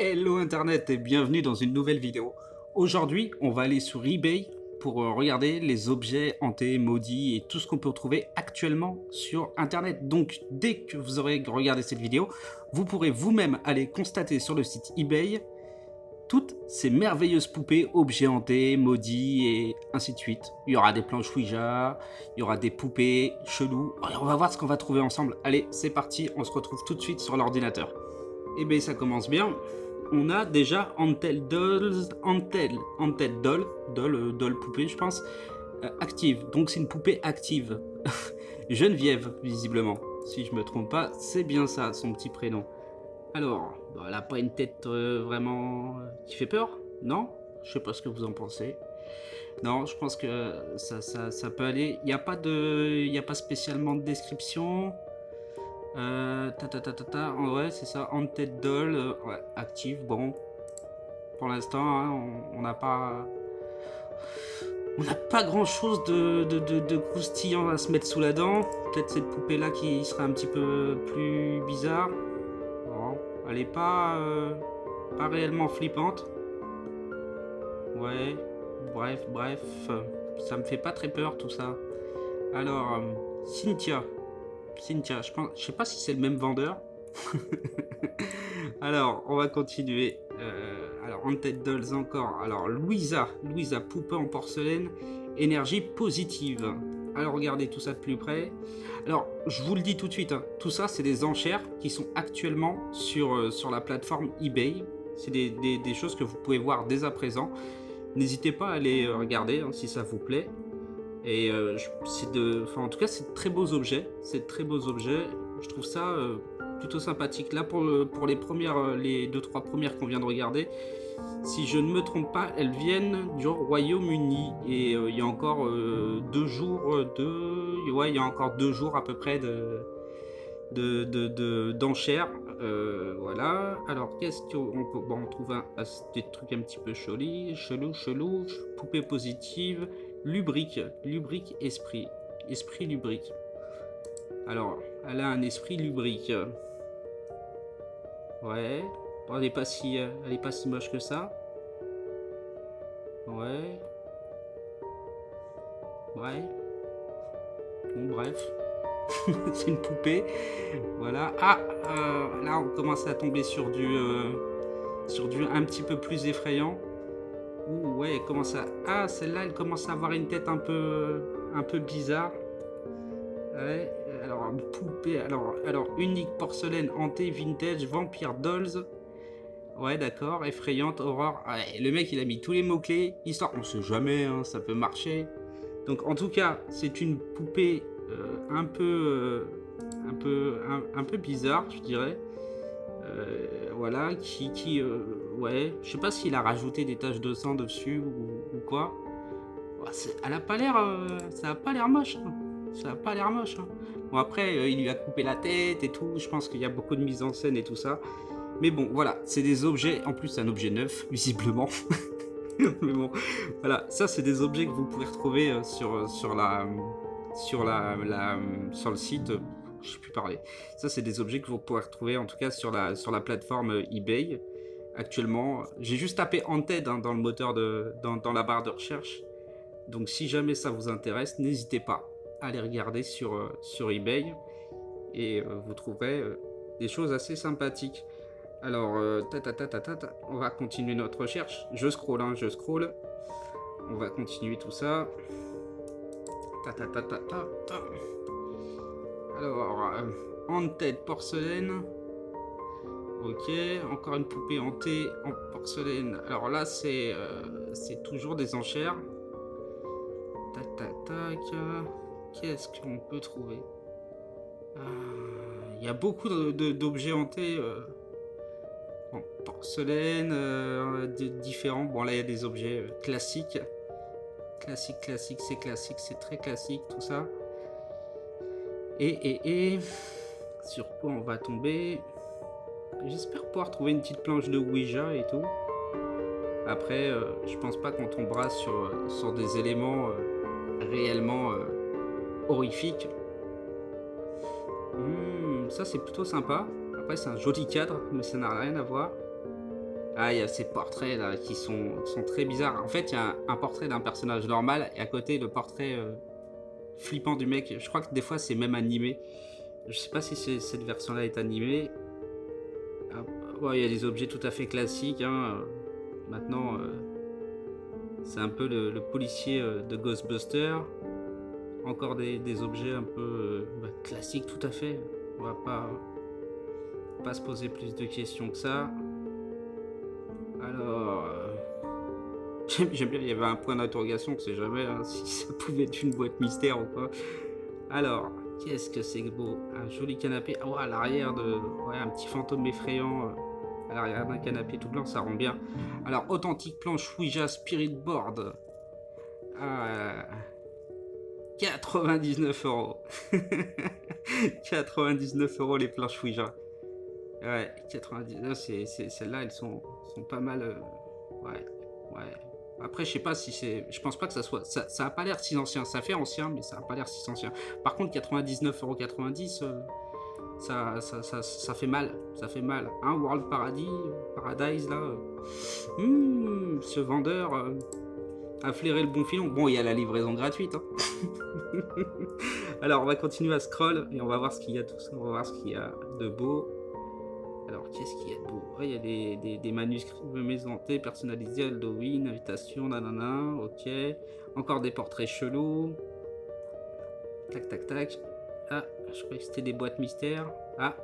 Hello Internet et bienvenue dans une nouvelle vidéo. Aujourd'hui, on va aller sur eBay pour regarder les objets hantés, maudits et tout ce qu'on peut trouver actuellement sur Internet. Donc, dès que vous aurez regardé cette vidéo, vous pourrez vous-même aller constater sur le site eBay toutes ces merveilleuses poupées, objets hantés, maudits et ainsi de suite. Il y aura des planches Ouija, il y aura des poupées chelous. On va voir ce qu'on va trouver ensemble. Allez, c'est parti, on se retrouve tout de suite sur l'ordinateur. Et bien ça commence bien. On a déjà Antel Dolls, Antel Doll poupée je pense, active. Donc c'est une poupée active. Geneviève, visiblement. Si je me trompe pas, c'est bien ça, son petit prénom. Alors, bah, elle a pas une tête vraiment qui fait peur, non? Je sais pas ce que vous en pensez. Non, je pense que ça peut aller. Il n'y a pas spécialement de description. Ouais, c'est ça, Haunted Doll, ouais, active, bon. Pour l'instant, hein, on n'a pas... On n'a pas grand chose de croustillant à se mettre sous la dent. Peut-être cette poupée là qui serait un petit peu plus bizarre. Bon, elle est pas réellement flippante. Ouais, bref, ça me fait pas très peur tout ça. Alors, Cynthia. Cynthia, je sais pas si c'est le même vendeur. Alors, on va continuer. Alors, Haunted Dolls encore. Alors, Louisa, poupée en porcelaine, énergie positive. Alors, regardez tout ça de plus près. Alors, je vous le dis tout de suite, hein, tout ça, c'est des enchères qui sont actuellement sur la plateforme eBay. C'est des choses que vous pouvez voir dès à présent. N'hésitez pas à aller regarder hein, si ça vous plaît. Et en tout cas, c'est de très beaux objets. C'est de très beaux objets. Je trouve ça plutôt sympathique. Là, pour les premières, les 2-3 premières qu'on vient de regarder, si je ne me trompe pas, elles viennent du Royaume-Uni. Et il y a encore 2 jours, ouais, il y a encore 2 jours à peu près d'enchères. Voilà. Alors, qu'est-ce qu'on peut... Bon, on trouve des trucs un petit peu chelou. Poupée positive. Lubrique esprit. Esprit lubrique. Alors, elle a un esprit lubrique. Ouais. Bon, elle est pas si moche que ça. Ouais. Ouais. Bon, bref. C'est une poupée. Voilà. Ah, là, on commence à tomber sur du un petit peu plus effrayant. Ouh, ouais, elle commence à... Ah, celle-là, elle commence à avoir une tête un peu bizarre. Ouais, alors, poupée, alors unique, porcelaine, hantée, vintage, vampire, dolls. Ouais, d'accord, effrayante, horreur. Ouais, le mec, il a mis tous les mots-clés. Histoire, on sait jamais, hein, ça peut marcher. Donc, en tout cas, c'est une poupée un peu bizarre, je dirais. Voilà, ouais, je sais pas s'il a rajouté des taches de sang dessus ou quoi. Ouais, elle a pas l'air, ça a pas l'air moche. Hein. Ça a pas l'air moche. Hein. Bon après, il lui a coupé la tête et tout. Je pense qu'il y a beaucoup de mise en scène et tout ça. Mais bon, voilà, c'est des objets. En plus, c'est un objet neuf, visiblement. Mais bon, voilà, ça c'est des objets que vous pouvez retrouver sur le site. Je sais plus parler. Ça c'est des objets que vous pouvez retrouver en tout cas sur la plateforme eBay. Actuellement, j'ai juste tapé Haunted hein, dans le moteur dans la barre de recherche. Donc si jamais ça vous intéresse, n'hésitez pas à aller regarder sur eBay et vous trouverez des choses assez sympathiques. Alors, on va continuer notre recherche. Je scroll, hein, je scroll. On va continuer tout ça. Alors, Haunted porcelaine. Ok, encore une poupée hantée en porcelaine. Alors là, c'est toujours des enchères. Qu'est-ce qu'on peut trouver? Il y a beaucoup d'objets hantés en porcelaine, différents. Bon, là, il y a des objets classiques. Classique, c'est très classique, tout ça. Et sur quoi on va tomber? J'espère pouvoir trouver une petite planche de Ouija et tout. Après, je pense pas qu'on tombera sur des éléments réellement horrifiques. Ça c'est plutôt sympa. Après c'est un joli cadre, mais ça n'a rien à voir. Ah, il y a ces portraits là qui sont très bizarres. En fait, il y a un portrait d'un personnage normal et à côté le portrait flippant du mec. Je crois que des fois c'est même animé. Je sais pas si cette version-là est animée. Ah, ouais, il y a des objets tout à fait classiques. Hein. Maintenant, c'est un peu le policier de Ghostbusters. Encore des objets un peu classiques tout à fait. On va pas se poser plus de questions que ça. Alors, j'aime bien, il y avait un point d'interrogation, on sait jamais hein, si ça pouvait être une boîte mystère ou quoi. Alors, qu'est-ce que c'est beau? Un joli canapé. Ah ouais, à l'arrière de... Ouais, un petit fantôme effrayant à l'arrière d'un canapé tout blanc, ça rend bien. Alors, authentique planche Ouija Spirit Board. Ah, 99 €. 99 € les planches Ouija. Ouais, 99, celles-là, elles sont pas mal. Ouais, ouais. Après, je sais pas si c'est. Je pense pas que ça soit. Ça a pas l'air si ancien. Ça fait ancien, mais ça a pas l'air si ancien. Par contre, 99,90 €, ça fait mal. Ça fait mal. Hein, World Paradise, là. Ce vendeur a flairé le bon filon. Bon, il y a la livraison gratuite. Hein. Alors, on va continuer à scroll et on va voir ce qu'il y a on va voir ce qu'il y a de beau. Alors, qu'est-ce qu'il y a de beau? Il y a des manuscrits de maison hantée personnalisés, Halloween, invitation, nanana, ok. Encore des portraits chelous. Tac, tac, tac. Ah, je croyais que c'était des boîtes mystères. Ah.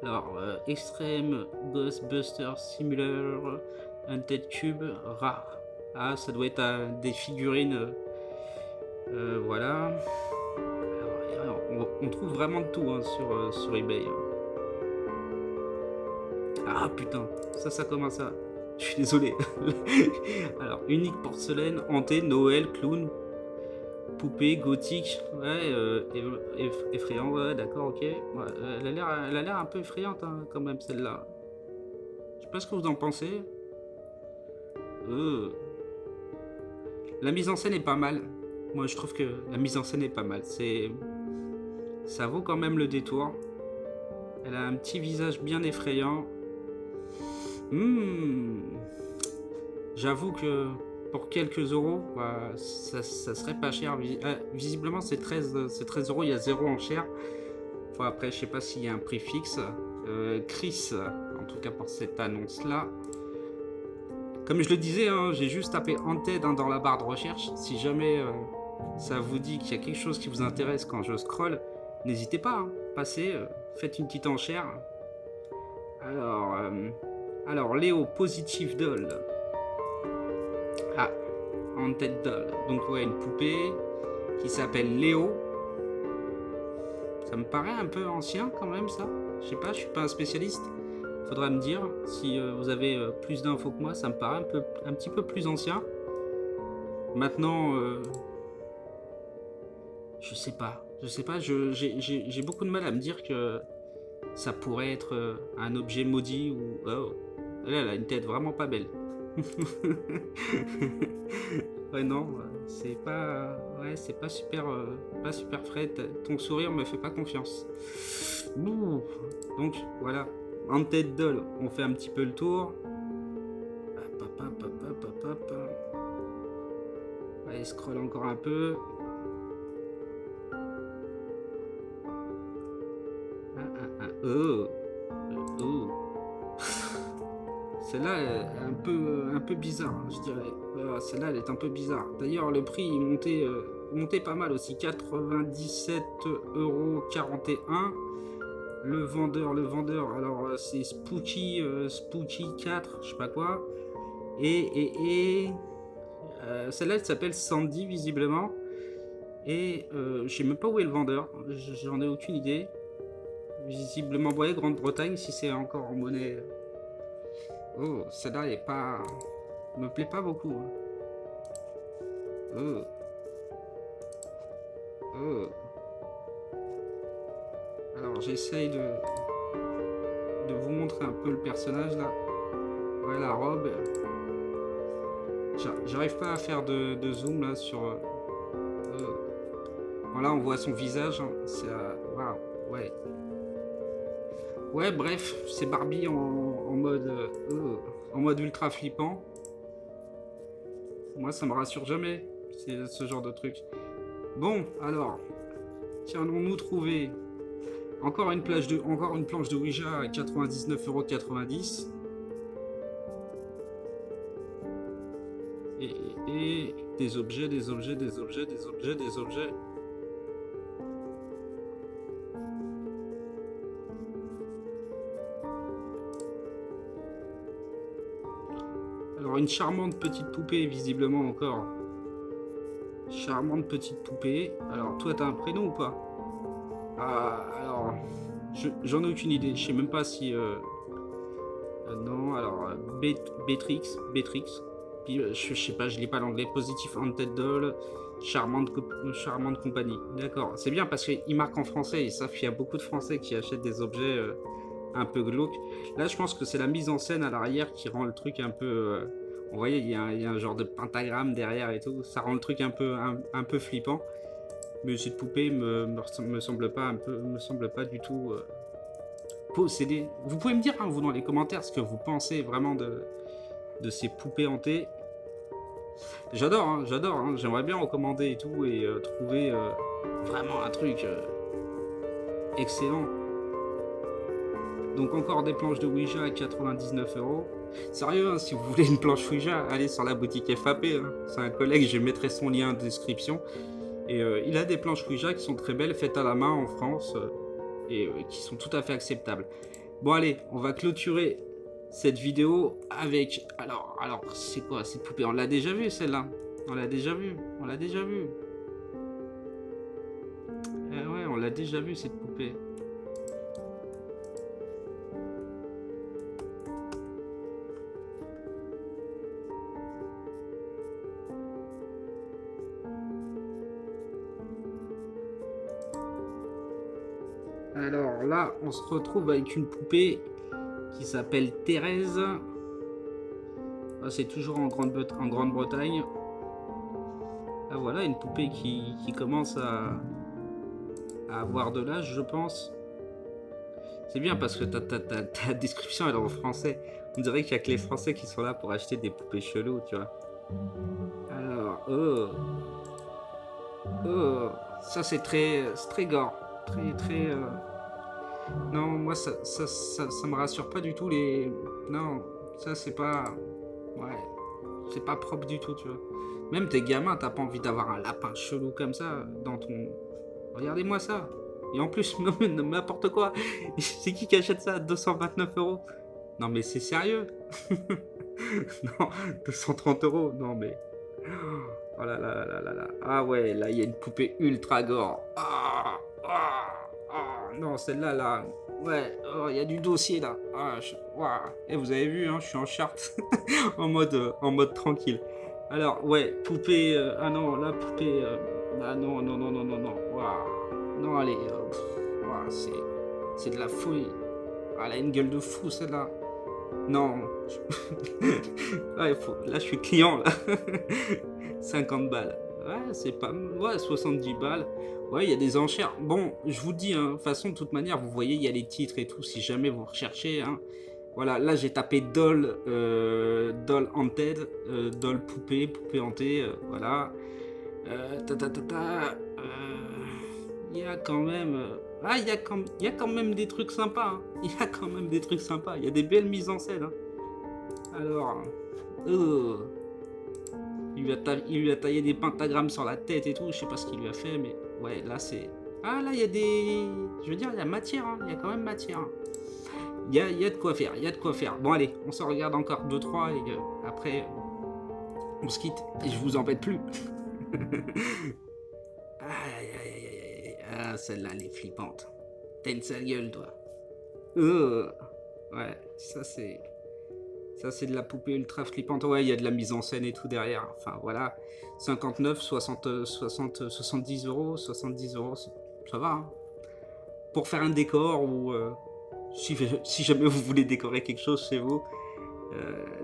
Alors, Extreme Ghostbusters Simulator, Hunted Cube, rare. Ah, ça doit être des figurines. Voilà. Alors, on trouve vraiment de tout hein, sur eBay. Ah putain, ça commence à... Je suis désolé. Alors, unique porcelaine, hantée, Noël, clown, poupée, gothique, ouais, effrayant, ouais, d'accord, ok. Ouais, elle a l'air un peu effrayante hein, quand même celle-là. Je sais pas ce que vous en pensez. La mise en scène est pas mal. Moi je trouve que la mise en scène est pas mal. Ça vaut quand même le détour. Elle a un petit visage bien effrayant. J'avoue que pour quelques euros, bah, ça serait pas cher. Visiblement, c'est 13 €, il y a 0 en cher. Enfin, après, je sais pas s'il y a un prix fixe. Chris, en tout cas pour cette annonce-là. Comme je le disais, hein, j'ai juste tapé Hunted hein, dans la barre de recherche. Si jamais ça vous dit qu'il y a quelque chose qui vous intéresse quand je scroll, n'hésitez pas, hein, passez, faites une petite enchère. Alors, Léo Positive Doll. Ah, Haunted Doll. Donc ouais, une poupée qui s'appelle Léo. Ça me paraît un peu ancien quand même ça. Je sais pas, je suis pas un spécialiste. Faudra me dire si vous avez plus d'infos que moi. Ça me paraît un petit peu plus ancien. Maintenant, je sais pas. J'ai beaucoup de mal à me dire que ça pourrait être un objet maudit ou... Oh, elle a une tête vraiment pas belle. Ouais non, c'est pas... Ouais, c'est pas super frais. Ton sourire me fait pas confiance. Ouh. Donc, voilà. Haunted Doll, on fait un petit peu le tour. Allez, scroll encore un peu. Celle-là est un peu bizarre, hein, je dirais. Celle-là, elle est un peu bizarre. D'ailleurs, le prix il montait pas mal aussi. 97,41 €. Le vendeur, alors c'est Spooky 4, je sais pas quoi. Et celle-là, elle s'appelle Sandy, visiblement. Et je sais même pas où est le vendeur. J'en ai aucune idée. Visiblement, ouais, Grande-Bretagne, si c'est encore en monnaie. Oh, celle-là est pas... me plaît pas beaucoup. Alors, j'essaye de vous montrer un peu le personnage, là. Ouais, la robe. J'arrive pas à faire de zoom, là, sur... Voilà, on voit son visage. Hein. C'est... Waouh, ouais. Ouais, bref, c'est Barbie en mode ultra flippant. Moi, ça me rassure jamais, c'est ce genre de truc. Bon, alors, qu'allons-nous trouver? Encore une planche de Ouija à 99,90 €. Et des objets, des objets, des objets, des objets, des objets. Alors une charmante petite poupée, visiblement encore. Charmante petite poupée. Alors toi, t'as un prénom ou pas? Ah, alors, j'en ai aucune idée. Je sais même pas si... non, alors, Beatrix. Puis, je sais pas, je lis pas l'anglais. Positive Haunted Doll. Charmante compagnie. D'accord. C'est bien parce qu'il marque en français. Et ça, il y a beaucoup de Français qui achètent des objets un peu glauques. Là, je pense que c'est la mise en scène à l'arrière qui rend le truc un peu... vous voyez, il y a un genre de pentagramme derrière et tout. Ça rend le truc un peu flippant. Mais cette poupée me semble pas du tout possédée. Vous pouvez me dire, hein, vous, dans les commentaires, ce que vous pensez vraiment de ces poupées hantées. J'adore, hein, j'adore. Hein, j'aimerais bien recommander et tout et trouver vraiment un truc excellent. Donc encore des planches de Ouija à 99 €. Sérieux, hein, si vous voulez une planche Ouija, allez sur la boutique FAP. Hein. C'est un collègue, je mettrai son lien en description. Et il a des planches Ouija qui sont très belles, faites à la main en France, et qui sont tout à fait acceptables. Bon allez, on va clôturer cette vidéo avec... Alors c'est quoi cette poupée? On l'a déjà vue celle-là. On l'a déjà vue. Ouais, on l'a déjà vue cette poupée. Alors là, on se retrouve avec une poupée qui s'appelle Thérèse. C'est toujours en Grande-Bretagne. Ah voilà, une poupée qui commence à avoir de l'âge, je pense. C'est bien parce que ta description elle est en français. On dirait qu'il n'y a que les Français qui sont là pour acheter des poupées cheloues, tu vois. Alors, ça c'est très gore. Très... Non, moi ça me rassure pas du tout les... Non, ça c'est pas... Ouais, c'est pas propre du tout, tu vois. Même tes gamins, t'as pas envie d'avoir un lapin chelou comme ça dans ton... Regardez-moi ça. Et en plus, n'importe quoi. C'est qui achète ça à 229 €? Non mais c'est sérieux. Non, 230 €. Non mais... Oh là là là là là. Ah ouais, là il y a une poupée ultra gore. Non, celle-là, là, ouais, il y a du dossier là. Et vous avez vu, hein, je suis en charte, en mode tranquille. Alors, ouais, poupée, ah non, la poupée, ah non, non, allez, c'est de la folie. Ah, elle a une gueule de fou celle-là. Non, ouais, là je suis client là. 50 balles. Ouais, c'est pas... Ouais, 70 balles. Ouais, il y a des enchères. Bon, je vous dis, hein, de toute façon, de toute manière, vous voyez, il y a les titres et tout, si jamais vous recherchez. Hein. Voilà, là, j'ai tapé Doll Haunted, Doll poupée hantée, voilà. Il y a quand même... il y a quand même des trucs sympas. Hein. Il y a quand même des trucs sympas. Il y a des belles mises en scène. Hein. Alors... Il lui a taillé des pentagrammes sur la tête et tout, je sais pas ce qu'il lui a fait, mais ouais, là c'est... Ah là, il y a des... Je veux dire, il y a matière, hein. Il y a quand même matière. Il y a de quoi faire, il y a de quoi faire. Bon allez, on se regarde encore 2-3 et après, on se quitte et je vous embête plus. Ah, celle-là, elle est flippante. T'as une sale gueule, toi. Ouais, ça c'est... Ça, c'est de la poupée ultra flippante. Ouais, il y a de la mise en scène et tout derrière. Enfin, voilà. 59, 70 €. 70 €, ça va. Hein. Pour faire un décor ou... si jamais vous voulez décorer quelque chose chez vous,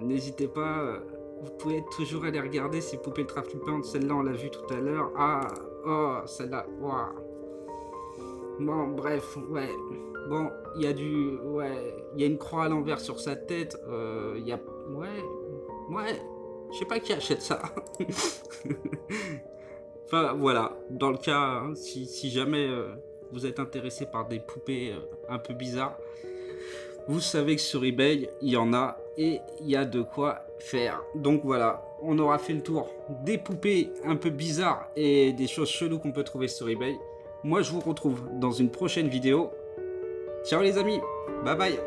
n'hésitez pas. Vous pouvez toujours aller regarder ces poupées ultra flippantes. Celle-là, on l'a vue tout à l'heure. Celle-là. Wow. Bon, bref, ouais. Bon, il y a du... Ouais, il y a une croix à l'envers sur sa tête. Il y a... Ouais, je sais pas qui achète ça. Enfin, voilà. Dans le cas, hein, si jamais vous êtes intéressé par des poupées un peu bizarres, vous savez que sur eBay, il y en a et il y a de quoi faire. Donc voilà, on aura fait le tour des poupées un peu bizarres et des choses cheloues qu'on peut trouver sur eBay. Moi, je vous retrouve dans une prochaine vidéo. Ciao les amis, bye bye.